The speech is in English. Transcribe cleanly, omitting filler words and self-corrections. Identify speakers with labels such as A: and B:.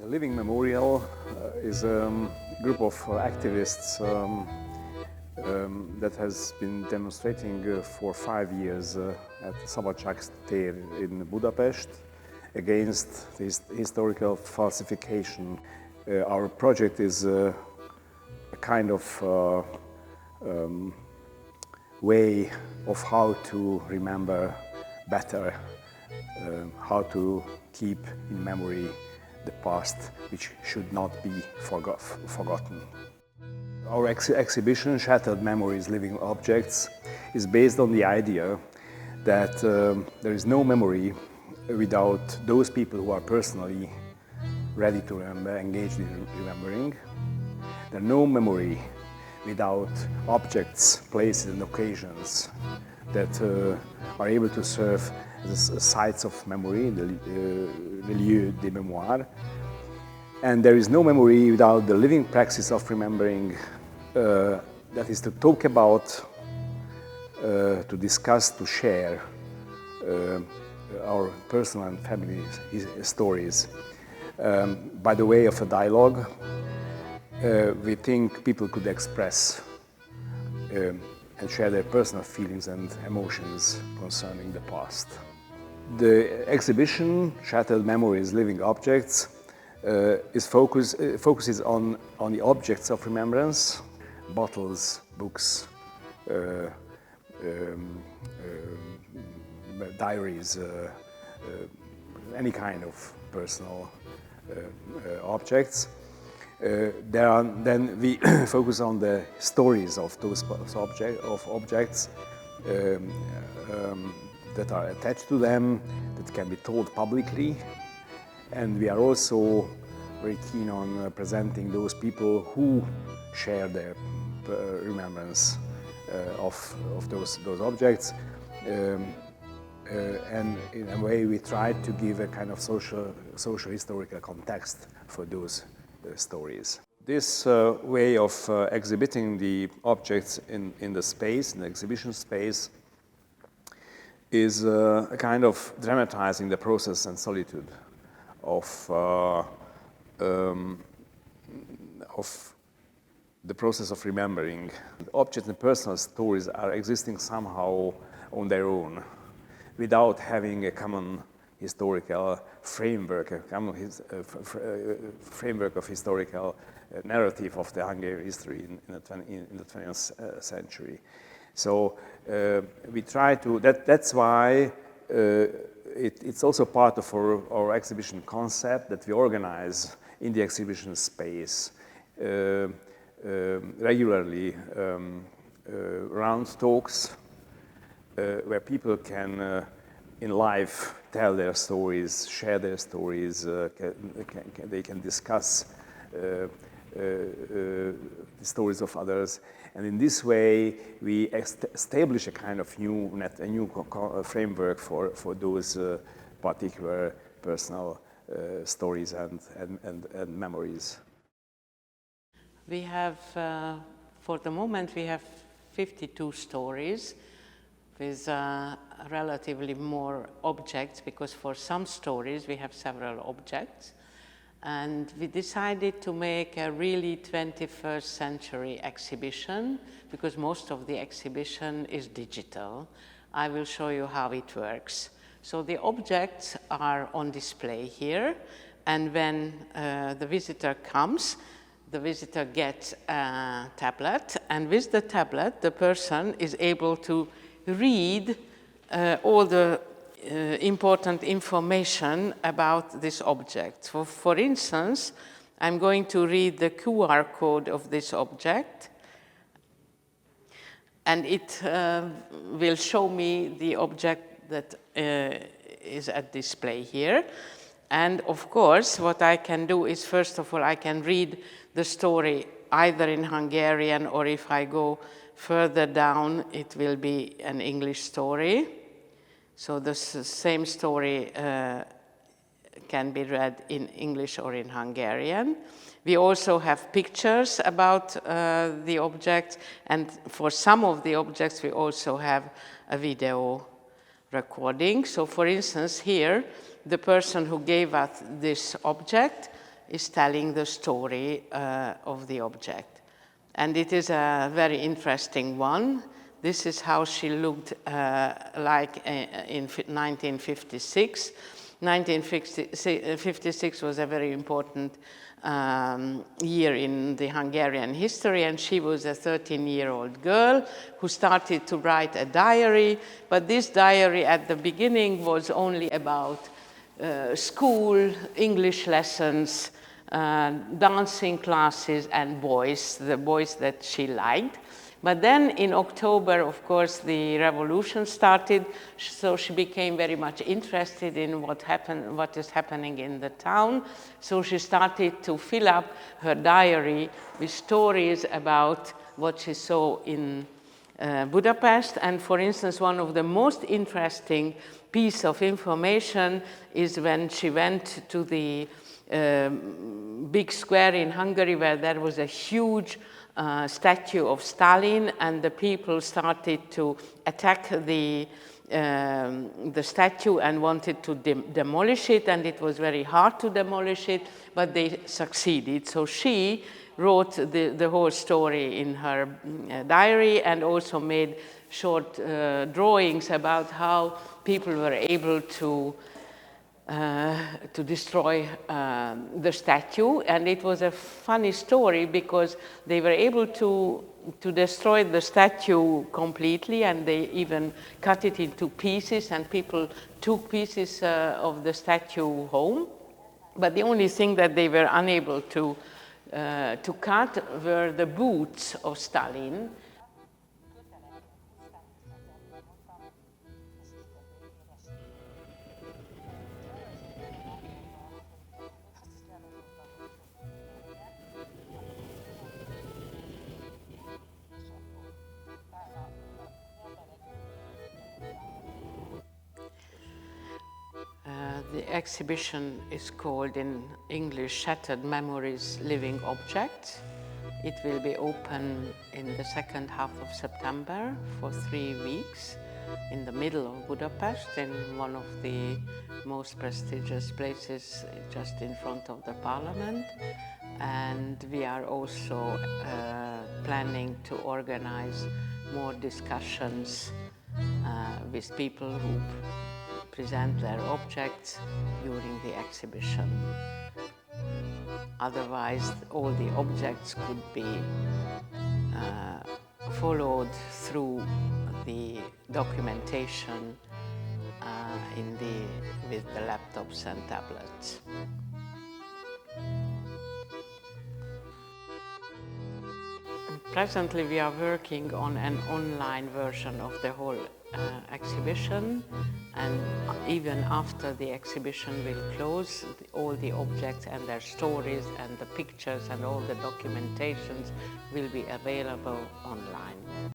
A: The Living Memorial is a group of activists that has been demonstrating for 5 years at Szabadság tér in Budapest against historical falsification. Our project is a kind of way of how to remember better, how to keep in memory the past, which should not be forgotten. Our exhibition, Shattered Memories, Living Objects, is based on the idea that there is no memory without those people who are personally ready to remember, engaged in remembering. There's no memory without objects, places and occasions that are able to serve as sites of memory, the lieux de mémoire. And there is no memory without the living praxis of remembering, that is to talk about, to discuss, to share our personal and family stories. By the way of a dialogue, we think people could express and share their personal feelings and emotions concerning the past. The exhibition, Shattered Memories, Living Objects, focuses on the objects of remembrance, bottles, books, diaries, any kind of personal objects. Then we focus on the stories of those objects that are attached to them, that can be told publicly. And we are also very keen on presenting those people who share their remembrance of those objects. And in a way we try to give a kind of social historical context for those stories. This way of exhibiting the objects in the space, in the exhibition space, is a kind of dramatizing the process and solitude of the process of remembering. Objects and personal stories are existing somehow on their own, without having a common historical framework, a common framework of historical narrative of the Hungarian history in the 20th century. So we try to, that's why it's also part of our exhibition concept that we organize in the exhibition space regularly round talks where people can in live tell their stories, share their stories, they can discuss the stories of others. And in this way, we establish a kind of new framework for those particular personal stories and memories.
B: We have, for the moment, we have 52 stories with relatively more objects, because for some stories we have several objects. And we decided to make a really 21st century exhibition, because most of the exhibition is digital. I will show you how it works. So the objects are on display here, and when the visitor comes, the visitor gets a tablet, and with the tablet the person is able to read all the important information about this object. For instance, I'm going to read the QR code of this object, and it will show me the object that is at display here. And of course, what I can do is, first of all, I can read the story either in Hungarian, or if I go further down, it will be an English story. So the same story can be read in English or in Hungarian. We also have pictures about the object, and for some of the objects we also have a video recording. So for instance, here, the person who gave us this object is telling the story of the object. And it is a very interesting one. This is how she looked like in 1956. 1956 was a very important year in the Hungarian history, and she was a 13-year-old girl who started to write a diary, but this diary at the beginning was only about school, English lessons, dancing classes, and boys, the boys that she liked. But then in October, of course, the revolution started, so she became very much interested in what is happening in the town. So she started to fill up her diary with stories about what she saw in Budapest. And for instance, one of the most interesting piece of information is when she went to the big square in Hungary where there was a huge statue of Stalin, and the people started to attack the statue and wanted to demolish it, and it was very hard to demolish it, but they succeeded. So she wrote the whole story in her diary and also made short drawings about how people were able to destroy the statue. And it was a funny story because they were able to destroy the statue completely, and they even cut it into pieces, and people took pieces of the statue home. But the only thing that they were unable to cut were the boots of Stalin. The exhibition is called in English Shattered Memories, Living Objects. It will be open in the second half of September for 3 weeks in the middle of Budapest, in one of the most prestigious places just in front of the parliament. And we are also planning to organize more discussions with people who present their objects during the exhibition. Otherwise, all the objects could be followed through the documentation with the laptops and tablets. Presently, we are working on an online version of the whole exhibition, and even after the exhibition will close, all the objects and their stories and the pictures and all the documentations will be available online.